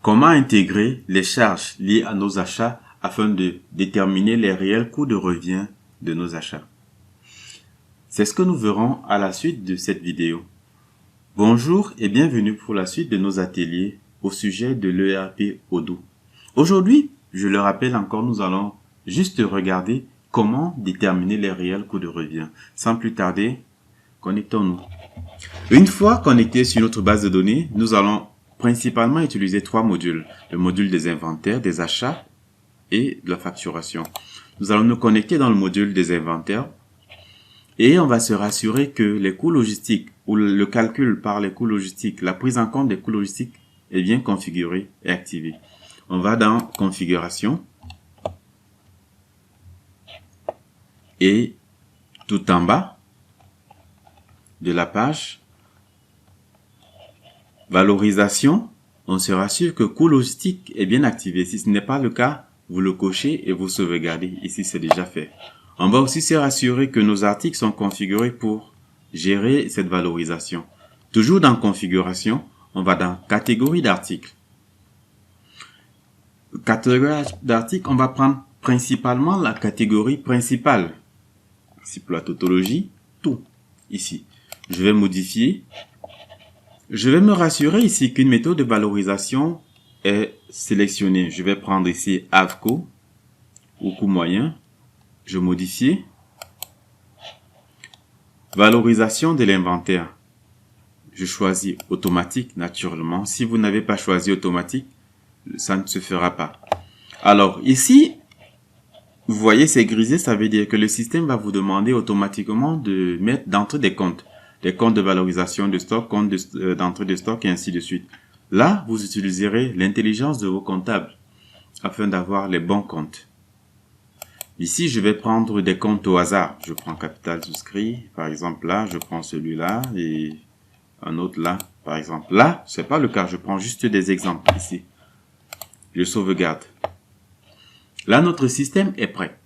Comment intégrer les charges liées à nos achats afin de déterminer les réels coûts de revient de nos achats? C'est ce que nous verrons à la suite de cette vidéo. Bonjour et bienvenue pour la suite de nos ateliers au sujet de l'ERP Odoo. Aujourd'hui, je le rappelle encore, nous allons juste regarder comment déterminer les réels coûts de revient. Sans plus tarder, connectons-nous. Une fois connectés sur notre base de données, nous allons principalement utiliser trois modules. Le module des inventaires, des achats et de la facturation. Nous allons nous connecter dans le module des inventaires et on va se rassurer que les coûts logistiques ou le calcul par les coûts logistiques, la prise en compte des coûts logistiques est bien configurée et activée. On va dans configuration et tout en bas de la page, valorisation, on se rassure que coût logistique est bien activé. Si ce n'est pas le cas, vous le cochez et vous sauvegardez. Ici, c'est déjà fait. On va aussi se rassurer que nos articles sont configurés pour gérer cette valorisation. Toujours dans configuration, on va dans catégorie d'articles. Catégorie d'articles, on va prendre principalement la catégorie principale. Ici pour la tautologie, tout. Ici, je vais modifier. Je vais me rassurer ici qu'une méthode de valorisation est sélectionnée. Je vais prendre ici AVCO ou coût moyen. Je modifie. Valorisation de l'inventaire. Je choisis automatique naturellement. Si vous n'avez pas choisi automatique, ça ne se fera pas. Alors ici, vous voyez c'est grisé, ça veut dire que le système va vous demander automatiquement de mettre d'entrée des comptes de valorisation de stock, comptes d'entrée de stock et ainsi de suite. Là, vous utiliserez l'intelligence de vos comptables afin d'avoir les bons comptes. Ici, je vais prendre des comptes au hasard. Je prends capital souscrit, par exemple là, je prends celui-là et un autre là, par exemple. Là, c'est pas le cas, je prends juste des exemples ici. Je sauvegarde. Là, notre système est prêt.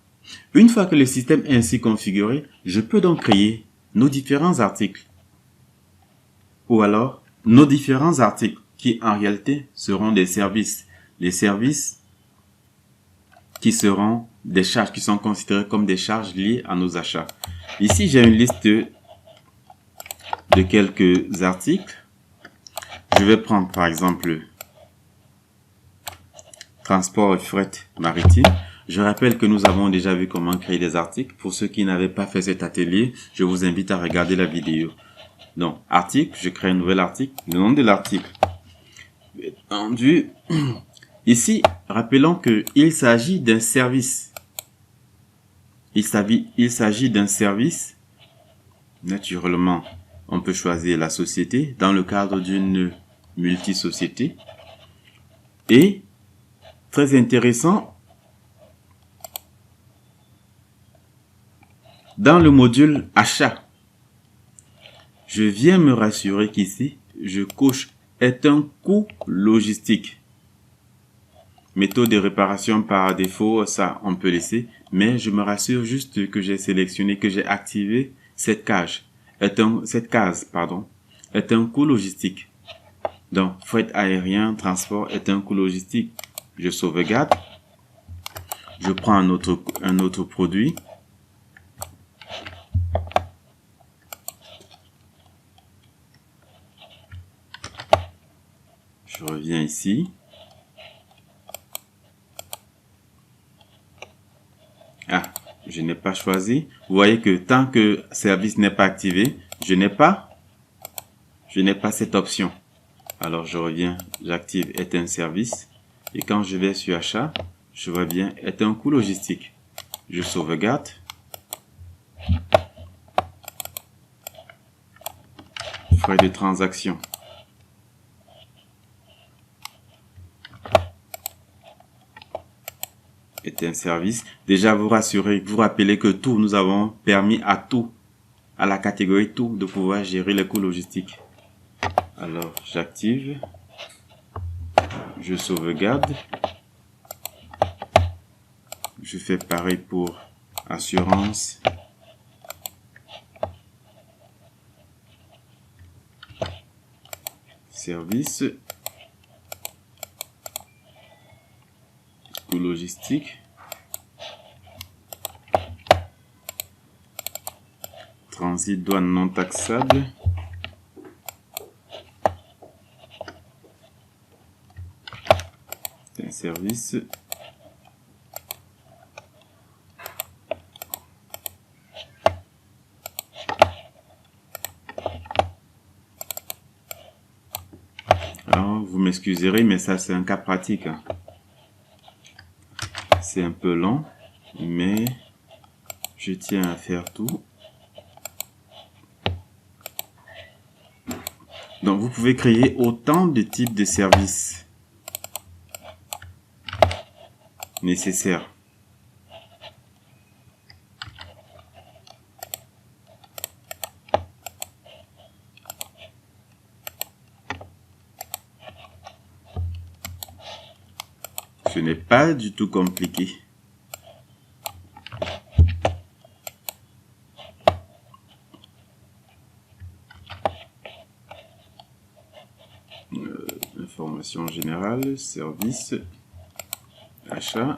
Une fois que le système est ainsi configuré, je peux donc créer nos différents articles. Ou alors, nos différents articles qui en réalité seront des services. Les services qui seront des charges, qui sont considérées comme des charges liées à nos achats. Ici, j'ai une liste de quelques articles. Je vais prendre par exemple transport et fret maritime. Je rappelle que nous avons déjà vu comment créer des articles. Pour ceux qui n'avaient pas fait cet atelier, je vous invite à regarder la vidéo. Donc, article, je crée un nouvel article. Le nom de l'article. Ici, rappelons qu'il s'agit d'un service. Il s'agit d'un service. Naturellement, on peut choisir la société dans le cadre d'une multisociété. Et, très intéressant, dans le module achat, je viens me rassurer qu'ici, je coche est un coût logistique. Méthode de réparation par défaut, ça on peut laisser, mais je me rassure juste que j'ai sélectionné, que j'ai activé cette case. Est un coût logistique. Donc, fret aérien, transport est un coût logistique. Je sauvegarde. Je prends un autre produit. Je reviens ici. Ah, je n'ai pas choisi. Vous voyez que tant que service n'est pas activé, je n'ai pas cette option. Alors je reviens, j'active est un service. Et quand je vais sur achat, je vois bien est un coût logistique. Je sauvegarde. Frais de transaction. Est un service. Déjà vous rappelez que tout, nous avons permis à tout, à la catégorie tout, de pouvoir gérer les coûts logistiques. Alors j'active, je sauvegarde, je fais pareil pour assurance, service, coût logistique, transit douane non taxable, un service, alors vous m'excuserez mais ça c'est un cas pratique, hein. C'est un peu long mais je tiens à faire tout. Donc vous pouvez créer autant de types de services nécessaires. Ce n'est pas du tout compliqué. Information générale, service, achat.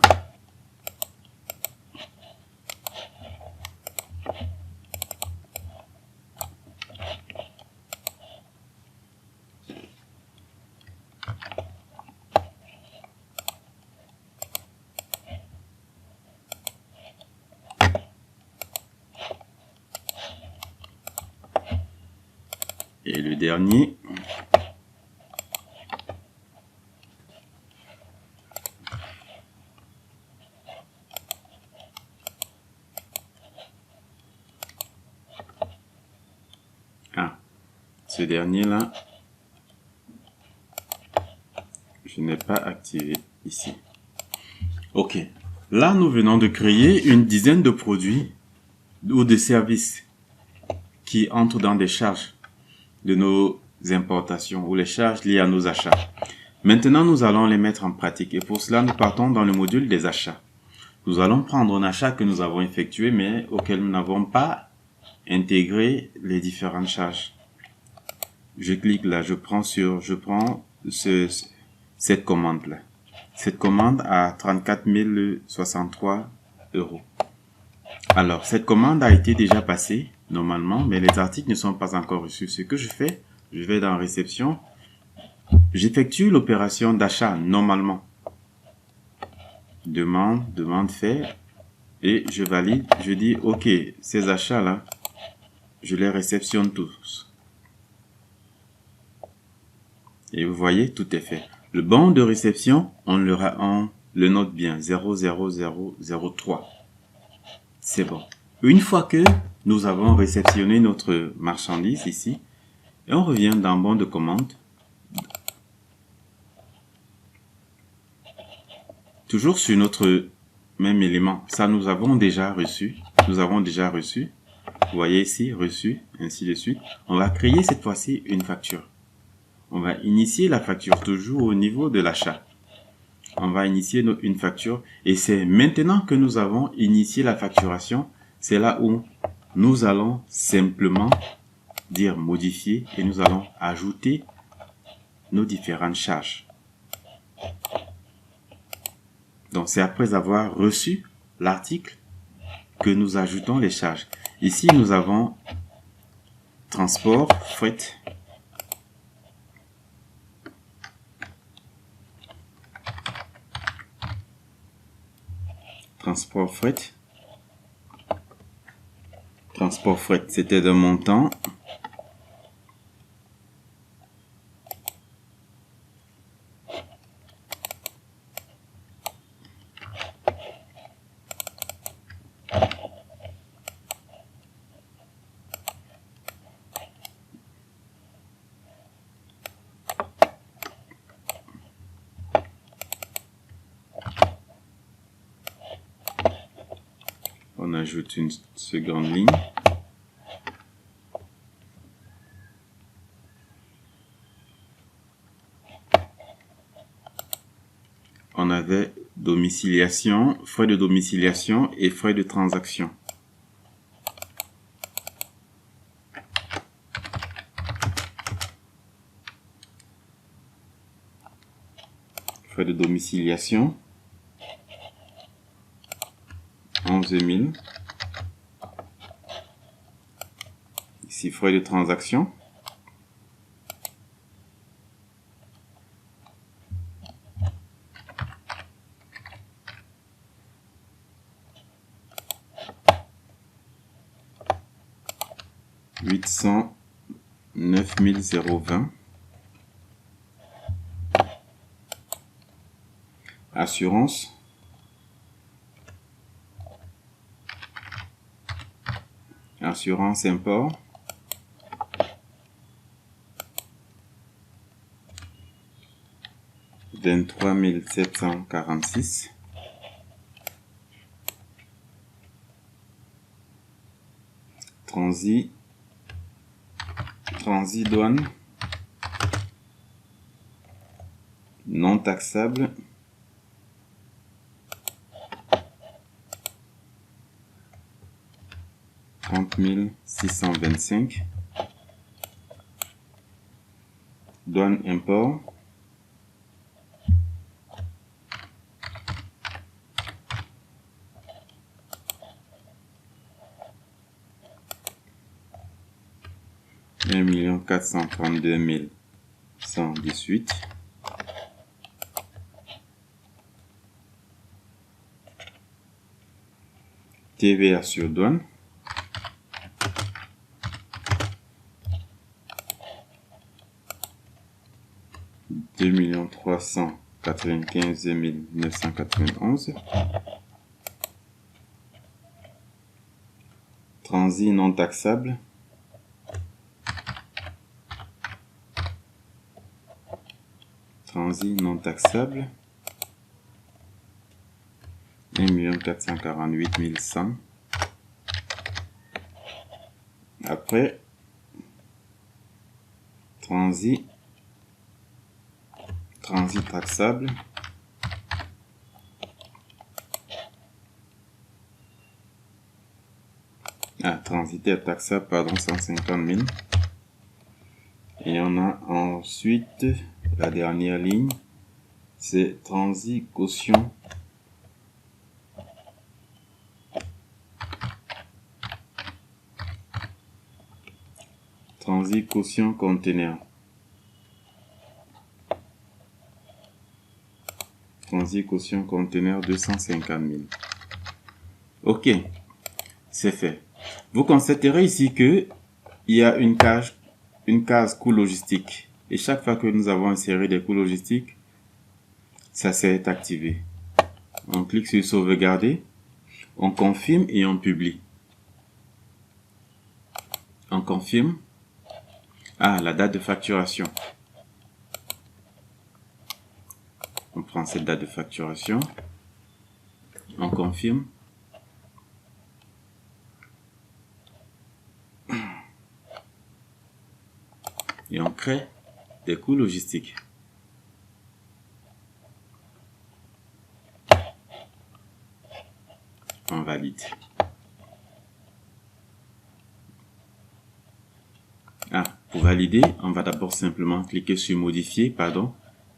Et le dernier, ce dernier là, je n'ai pas activé ici. Ok, là nous venons de créer une dizaine de produits ou de services qui entrent dans des charges de nos importations ou les charges liées à nos achats. Maintenant, nous allons les mettre en pratique et pour cela, nous partons dans le module des achats. Nous allons prendre un achat que nous avons effectué mais auquel nous n'avons pas intégré les différentes charges. Je clique là, je prends cette commande là. Cette commande à 34 063 €. Alors, cette commande a été déjà passée normalement, mais les articles ne sont pas encore reçus. Ce que je fais, je vais dans réception, j'effectue l'opération d'achat normalement. Demande fait, et je valide, je dis ok, ces achats là, je les réceptionne tous. Et vous voyez, tout est fait. Le bon de réception, on le note bien, 00003. C'est bon. Une fois que nous avons réceptionné notre marchandise ici, et on revient dans bon de commande. Toujours sur notre même élément, ça nous avons déjà reçu. Vous voyez ici, reçu, ainsi de suite. On va créer cette fois-ci une facture. On va initier la facture toujours au niveau de l'achat. On va initier une facture et c'est maintenant que nous avons initié la facturation, c'est là où nous allons simplement dire modifier et nous allons ajouter nos différentes charges. Donc c'est après avoir reçu l'article que nous ajoutons les charges. Ici nous avons transport, fret. Transport fret. Transport fret, c'était de montant. On ajoute une seconde ligne. On avait domiciliation, frais de domiciliation et frais de transaction. Frais de domiciliation. 11 000. Ici, frais de transaction. $809 020. Assurance. Assurance import. $23 746. Transit douane. Non taxable. $30 625. Douane import. $1 432 118. TVA sur douane. $2 395 991. Transit non taxable. Transit non taxable. 1 448 100. Après, transit taxable. Transitaire taxable, pardon, 150 000. Et on a ensuite la dernière ligne, c'est transit caution. Transit caution conteneur. Transit caution conteneur 250 000. Ok, c'est fait. Vous constaterez ici que il y a une case coût logistique. Et chaque fois que nous avons inséré des coûts logistiques, ça s'est activé. On clique sur sauvegarder, on confirme et on publie. On confirme. La date de facturation. On prend cette date de facturation. On confirme. Et on crée des coûts logistiques. On valide. Pour valider, on va d'abord simplement cliquer sur modifier,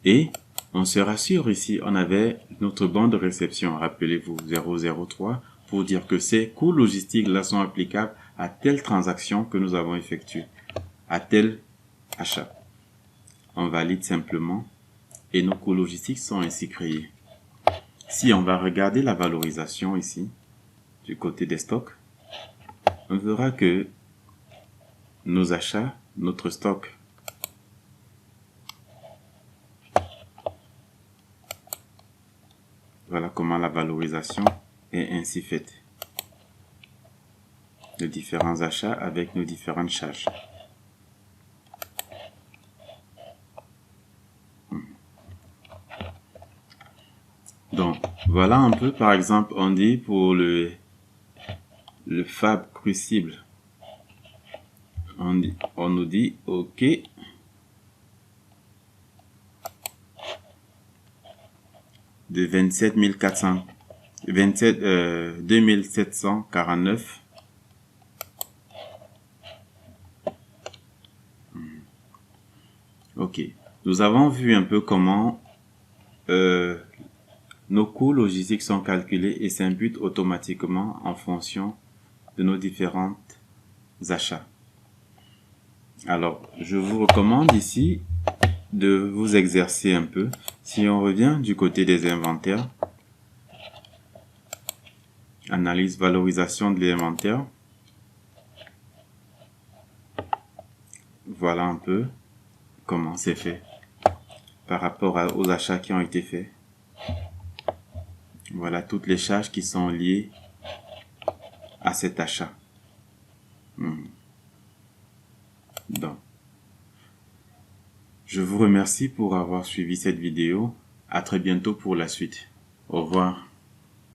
et on se rassure ici, on avait notre bon de réception, rappelez-vous 003, pour dire que ces coûts logistiques là sont applicables à telle transaction que nous avons effectuée, à tel achat. On valide simplement et nos coûts logistiques sont ainsi créés. Si on va regarder la valorisation ici, du côté des stocks, on verra que nos achats, notre stock, voilà comment la valorisation est ainsi faite. Les différents achats avec nos différentes charges. Donc, voilà un peu, par exemple, on dit pour le Fab Crucible, on nous dit OK. De 2749. Ok. Nous avons vu un peu comment nos coûts logistiques sont calculés et s'imputent automatiquement en fonction de nos différents achats. Alors, je vous recommande ici de vous exercer un peu. Si on revient du côté des inventaires, analyse, valorisation de l'inventaire, voilà un peu comment c'est fait par rapport aux achats qui ont été faits. Voilà toutes les charges qui sont liées à cet achat. Donc, je vous remercie pour avoir suivi cette vidéo. À très bientôt pour la suite. Au revoir.